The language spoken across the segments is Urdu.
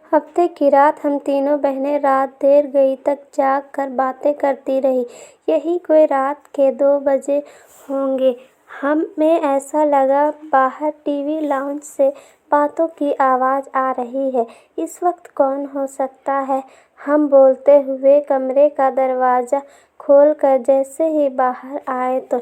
ہفتے کی رات ہم تینوں بہنیں رات دیر گئی تک جاگ کر باتیں کرتی رہیں۔ یہی کوئی رات کے 2 بجے ہوں گے۔ ہمیں ایسا لگا باہر ٹی وی لاؤنج سے باتوں کی آواز آ رہی ہے۔ اس وقت کون ہو سکتا ہے؟ ہم بولتے ہوئے کمرے کا دروازہ کھول کر جیسے ہی باہر آئے تو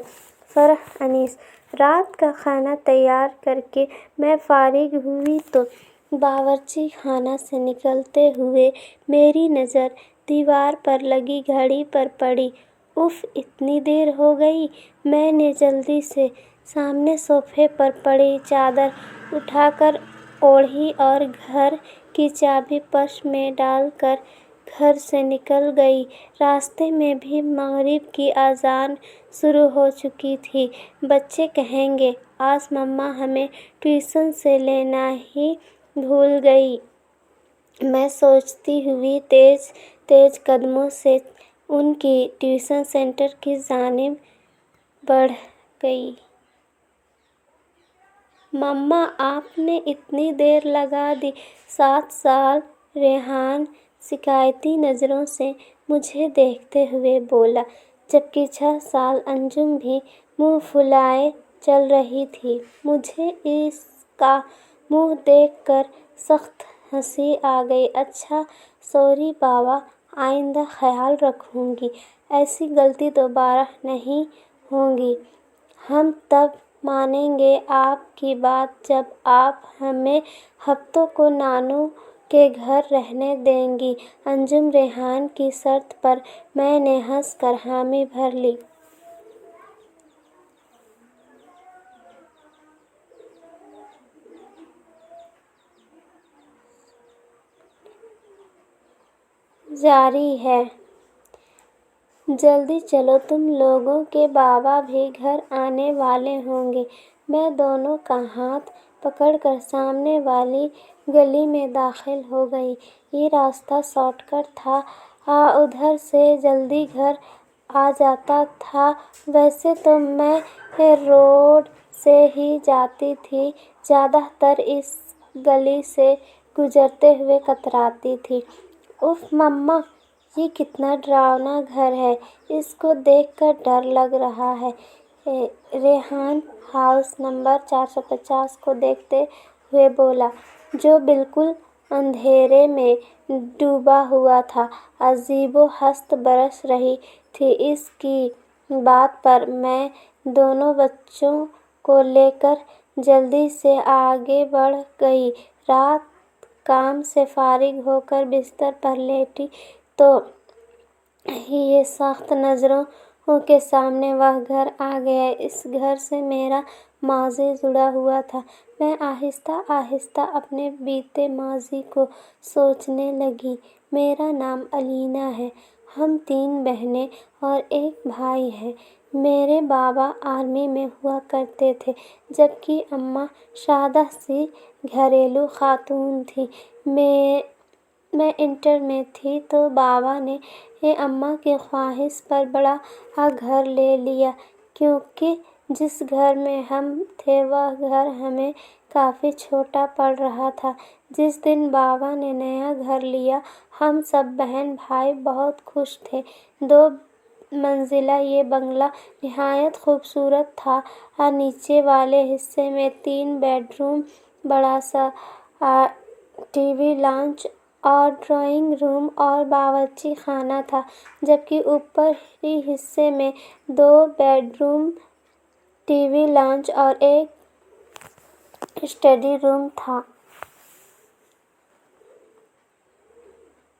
فرح انیس۔ رات کا کھانا تیار کر کے میں فارغ ہوئی تو باورچی خانے سے نکلتے ہوئے میری نظر دیوار پر لگی گھڑی پر پڑی۔ اف، اتنی دیر ہو گئی! میں نے جلدی سے سامنے صوفے پر پڑی چادر اٹھا کر اوڑھی اور گھر کی چابی پرس میں ڈال کر گھر سے نکل گئی۔ راستے میں بھی مغرب کی اذان شروع ہو چکی تھی۔ بچے کہیں گے آج مما ہمیں ٹیوشن سے لینا ہی بھول گئی۔ میں سوچتی ہوئی تیز تیز قدموں سے ان کی ٹیوشن سینٹر کی جانب بڑھ گئی۔ مما، آپ نے اتنی دیر لگا دی۔ 7 سال ریحان شکایتی نظروں سے مجھے دیکھتے ہوئے بولا، جبکہ 6 سال انجم بھی منہ پھلائے چل رہی تھی۔ مجھے اس کا منہ دیکھ کر سخت ہنسی آ گئی۔ اچھا، سوری بابا، آئندہ خیال رکھوں گی۔ ایسی غلطی دوبارہ نہیں ہوگی۔ ہم تب مانیں گے آپ کی بات جب آپ ہمیں ہفتوں کو نانو کے گھر رہنے دیں گی۔ انجم ریحان کی شرط پر میں نے ہنس کر حامی بھر لی۔ جاری ہے۔ جلدی چلو، تم لوگوں کے بابا بھی گھر آنے والے ہوں گے۔ میں دونوں کا ہاتھ پکڑ کر سامنے والی گلی میں داخل ہو گئی۔ یہ راستہ شارٹ کٹ تھا، ادھر سے جلدی گھر آ جاتا تھا۔ ویسے تو میں روڈ سے ہی جاتی تھی، زیادہ تر اس گلی سے گزرتے ہوئے کتراتی تھی۔ اف مما، یہ کتنا ڈراؤنا گھر ہے! اس کو دیکھ کر ڈر لگ رہا ہے۔ ریحان ہاؤس نمبر 450 کو دیکھتے ہوئے بولا، جو بالکل اندھیرے میں ڈوبا ہوا تھا۔ عجیب و ہست برس رہی تھی۔ اس کی بات پر میں دونوں بچوں کو لے کر جلدی سے آگے بڑھ گئی۔ رات کام سے فارغ ہو کر بستر پر لیٹی تو یہ سخت نظروں کے سامنے وہ گھر آ گیا۔ اس گھر سے میرا ماضی جڑا ہوا تھا۔ میں آہستہ آہستہ اپنے بیتے ماضی کو سوچنے لگی۔ میرا نام الینا ہے۔ ہم 3 بہنیں اور ایک بھائی ہیں۔ میرے بابا آرمی میں ہوا کرتے تھے، جبکہ اماں سادہ سی گھریلو خاتون تھیں۔ میں انٹر میں تھی تو بابا نے اماں کی خواہش پر بڑا گھر لے لیا، کیونکہ جس گھر میں ہم تھے وہ گھر ہمیں کافی چھوٹا پڑ رہا تھا۔ جس دن بابا نے نیا گھر لیا، ہم سب بہن بھائی بہت خوش تھے۔ 2 منزلہ یہ بنگلہ نہایت خوبصورت تھا۔ نیچے والے حصے میں 3 بیڈ روم، بڑا سا ٹی وی لاؤنج اور ڈرائنگ روم اور باورچی خانہ تھا، جبکہ اوپری حصے میں 2 bed room, T V lounge اور ایک اسٹڈی روم تھا۔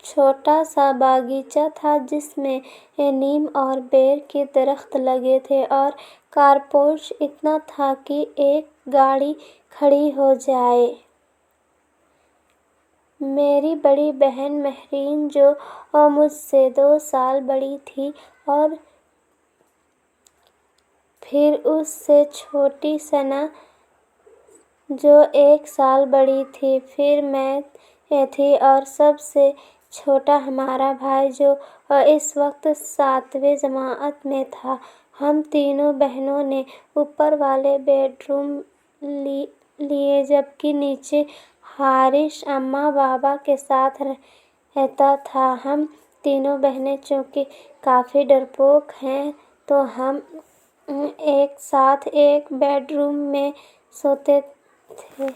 چھوٹا سا باغیچہ تھا جس میں نیم اور بیر کے درخت لگے تھے، اور کار پورچ اتنا تھا کہ ایک گاڑی کھڑی ہو جائے۔ میری بڑی بہن مہرین، جو مجھ سے 2 سال بڑی تھی، اور پھر اس سے چھوٹی ثنا، جو 1 سال بڑی تھی، پھر میں تھی، اور سب سے چھوٹا ہمارا بھائی، جو اس وقت 7ویں جماعت میں تھا۔ ہم تینوں بہنوں نے اوپر والے بیڈ روم لیے، جبکہ نیچے حارث اماں بابا کے ساتھ رہتا تھا۔ ہم تینوں بہنیں چونکہ کافی ڈرپوک ہیں تو ہم ایک ساتھ ایک بیڈ روم میں سوتے تھے۔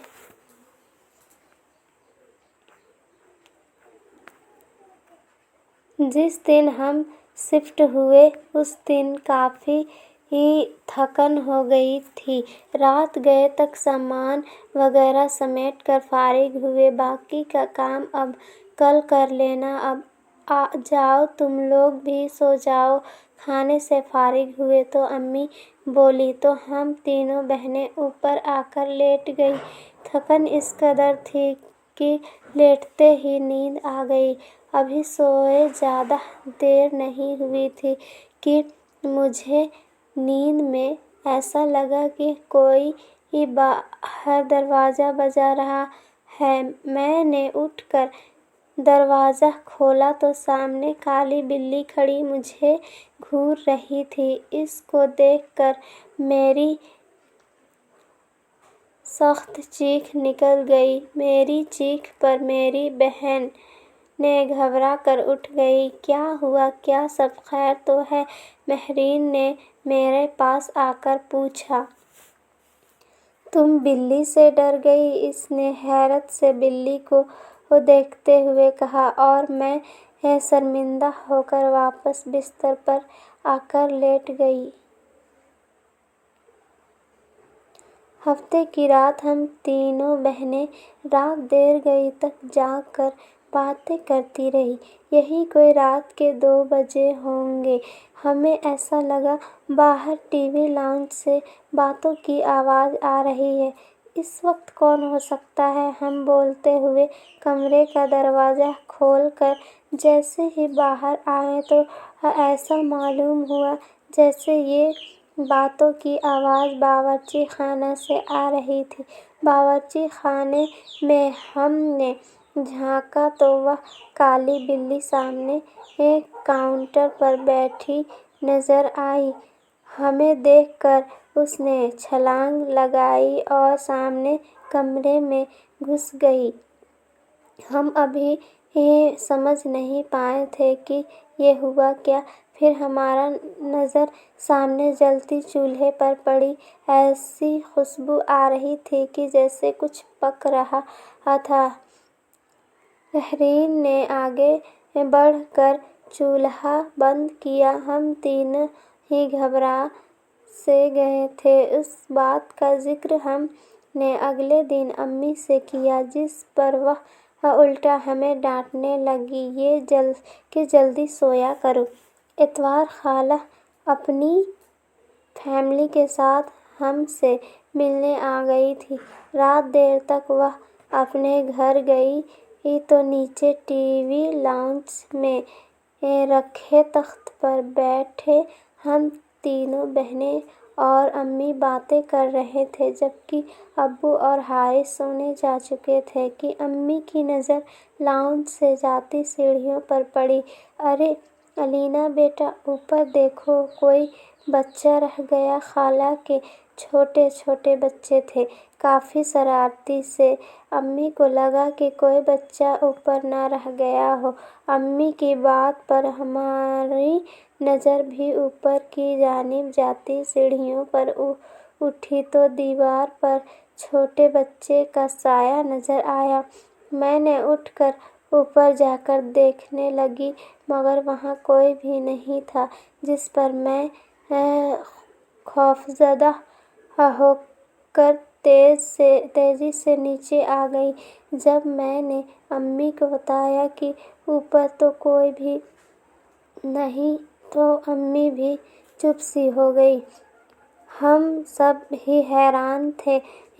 جس دن ہم شفٹ ہوئے اس دن کافی تھکن ہو گئی تھی۔ رات گئے تک سامان وغیرہ سمیٹ کر فارغ ہوئے۔ باقی کا کام اب کل کر لینا، اب جاؤ تم لوگ بھی سو جاؤ۔ کھانے سے فارغ ہوئے تو امی بولیں تو ہم تینوں بہنیں اوپر آ کر لیٹ گئیں۔ تھکن اس قدر تھی کہ لیٹتے ہی نیند آ گئی۔ ابھی سوئے زیادہ دیر نہیں ہوئی تھی کہ مجھے نیند میں ایسا لگا کہ کوئی باہر دروازہ بجا رہا ہے۔ میں نے اٹھ کر دروازہ کھولا تو سامنے کالی بلی کھڑی مجھے گھور رہی تھی۔ اس کو دیکھ کر میری سخت چیخ نکل گئی۔ میری چیخ پر میری بہنیں گھبرا کر اٹھ گئیں۔ کیا ہوا؟ کیا سب خیر تو ہے؟ مہرین نے میرے پاس آ کر پوچھا۔ تم بلی سے ڈر گئی؟ اس نے حیرت سے بلی کو دیکھتے ہوئے کہا اور میں شرمندہ ہو کر واپس بستر پر آ کر لیٹ گئی۔ ہفتے کی رات ہم تینوں بہنیں رات دیر گئی تک جاگ کر باتیں کرتی رہیں۔ یہی کوئی رات کے 2 بجے ہوں گے۔ ہمیں ایسا لگا باہر ٹی وی لاؤنج سے باتوں کی آواز آ رہی ہے۔ اس وقت کون ہو سکتا ہے؟ ہم بولتے ہوئے کمرے کا دروازہ کھول کر جیسے ہی باہر آئے تو ایسا معلوم ہوا جیسے یہ باتوں کی آواز باورچی خانے سے آ رہی تھی۔ باورچی خانے میں ہم نے جھانکا تو وہ کالی بلی سامنے کاؤنٹر پر بیٹھی نظر آئی۔ ہمیں دیکھ کر اس نے چھلانگ لگائی اور سامنے کمرے میں گھس گئی۔ ہم ابھی سمجھ نہیں پائے تھے کہ یہ ہوا کیا۔ پھر ہماری نظر سامنے جلتے چولہے پر پڑی۔ ایسی خوشبو آ رہی تھی کہ جیسے کچھ پک رہا تھا۔ مہرین نے آگے بڑھ کر چولہا بند کیا۔ ہم تینوں ہی گھبرا سے گئے تھے۔ اس بات کا ذکر ہم نے اگلے دن امی سے کیا جس پر وہ الٹا ہمیں ڈانٹنے لگیں کہ جلدی سویا کرو۔ اتوار خالہ اپنی فیملی کے ساتھ ہم سے ملنے آ گئی تھیں۔ رات دیر تک وہ اپنے گھر گئی تو نیچے ٹی وی لاؤنج میں رکھے تخت پر بیٹھے ہم تینوں بہنیں اور امی باتیں کر رہے تھے جبکہ ابو اور حارث سونے جا چکے تھے کہ امی کی نظر لاؤنج سے جاتی سیڑھیوں پر پڑی۔ ارے الینا بیٹا، اوپر دیکھو، کوئی بچہ رہ گیا۔ خالہ کے چھوٹے چھوٹے بچے تھے، کافی شرارتی سے۔ امی کو لگا کہ کوئی بچہ اوپر نہ رہ گیا ہو۔ امی کی بات پر ہماری نظر بھی اوپر کی جانب جاتی سیڑھیوں پر اٹھی تو دیوار پر چھوٹے بچے کا سایہ نظر آیا۔ میں نے اٹھ کر اوپر جا کر دیکھنے لگی مگر وہاں کوئی بھی نہیں تھا، جس پر میں خوفزدہ ہو کر تیزی سے نیچے آ گئی۔ جب میں نے امی کو بتایا کہ اوپر تو کوئی بھی نہیں تو امی بھی چپ سی ہو گئیں۔ ہم سب ہی حیران تھے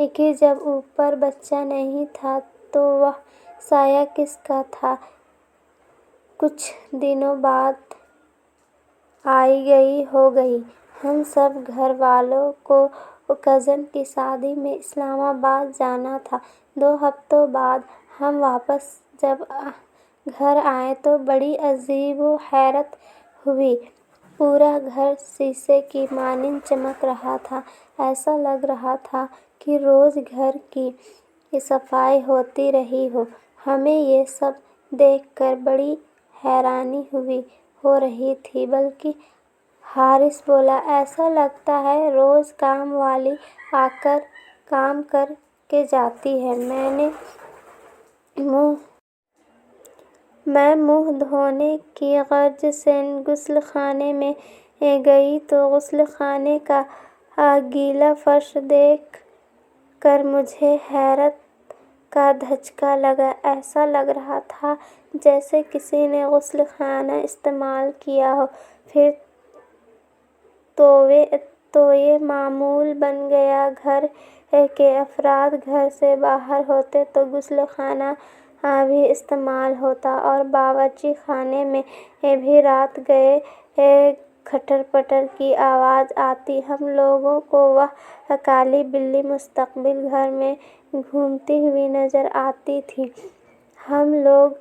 کہ جب اوپر بچہ نہیں تھا تو وہ سایہ کس کا تھا۔ کچھ دنوں بعد آئی گئی ہو گئی۔ ہم سب گھر والوں کو کزن کی شادی میں اسلام آباد جانا تھا۔ 2 ہفتوں بعد ہم واپس جب گھر آئے تو بڑی عجیب و حیرت ہوئی۔ پورا گھر شیشے کی مانند چمک رہا تھا۔ ایسا لگ رہا تھا کہ روز گھر کی صفائی ہوتی رہی ہو۔ ہمیں یہ سب دیکھ کر بڑی حیرانی ہو رہی تھی، بلکہ حارث بولا، ایسا لگتا ہے روز کام والی آ کر کام کر کے جاتی ہے۔ میں منہ دھونے کی غرض سے غسل خانے میں گئی تو غسل خانے کا گیلا فرش دیکھ کر مجھے حیرت کا دھچکا لگا۔ ایسا لگ رہا تھا جیسے کسی نے غسل خانہ استعمال کیا ہو۔ پھر تو یہ معمول بن گیا، گھر کے افراد گھر سے باہر ہوتے تو غسل خانہ بھی استعمال ہوتا اور باورچی خانے میں بھی رات گئے کھٹر پٹر کی آواز آتی۔ ہم لوگوں کو وہ کالی بلی مستقبل گھر میں گھومتی ہوئی نظر آتی تھی۔ ہم لوگ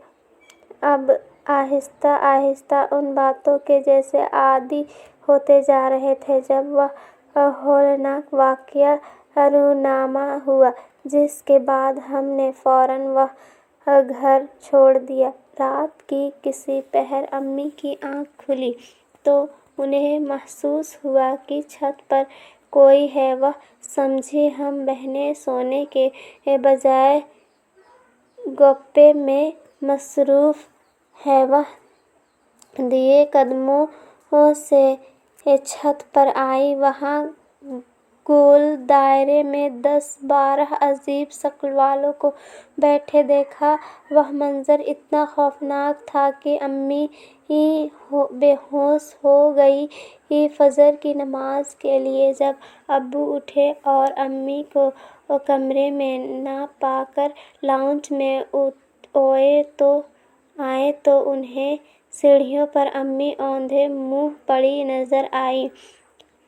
اب آہستہ آہستہ ان باتوں کے جیسے عادی ہوتے جا رہے تھے۔ جب وہ ہولناک واقعہ رونما ہوا، جس کے بعد ہم نے فوراً وہ گھر چھوڑ دیا، رات کی کسی پہر امی کی آنکھ کھلی تو انہیں محسوس ہوا کہ چھت پر کوئی ہے۔ وہ سمجھی ہم بہنیں سونے کے بجائے گپے میں مصروف ہیں۔ وہ دھیرے قدموں سے چھت پر آئی۔ وہاں گول دائرے میں 10-12 عجیب شکل والوں کو بیٹھے دیکھا۔ وہ منظر اتنا خوفناک تھا کہ امی بے ہوش ہو گئیں۔ فجر کی نماز کے لیے جب ابو اٹھے اور امی کو کمرے میں نہ پا کر لاؤنج میں آئے تو انہیں سیڑھیوں پر امی اوندھے منہ پڑی نظر آئیں۔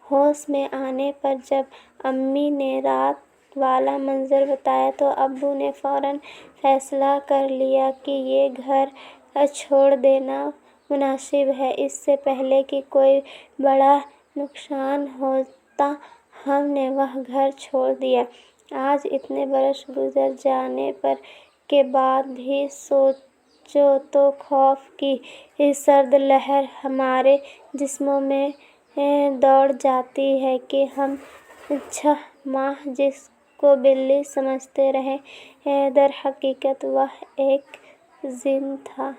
ہوش میں آنے پر جب امی نے رات والا منظر بتایا تو ابو نے فوراً فیصلہ کر لیا کہ یہ گھر چھوڑ دینا مناسب ہے۔ اس سے پہلے کہ کوئی بڑا نقصان ہوتا، ہم نے وہ گھر چھوڑ دیا۔ آج اتنے برس گزر جانے کے بعد بھی سوچو تو خوف کی سرد لہر ہمارے جسموں میں دوڑ جاتی ہے کہ ہم 6 ماہ جس کو بلی سمجھتے رہے، درحقیقت وہ ایک جن تھا۔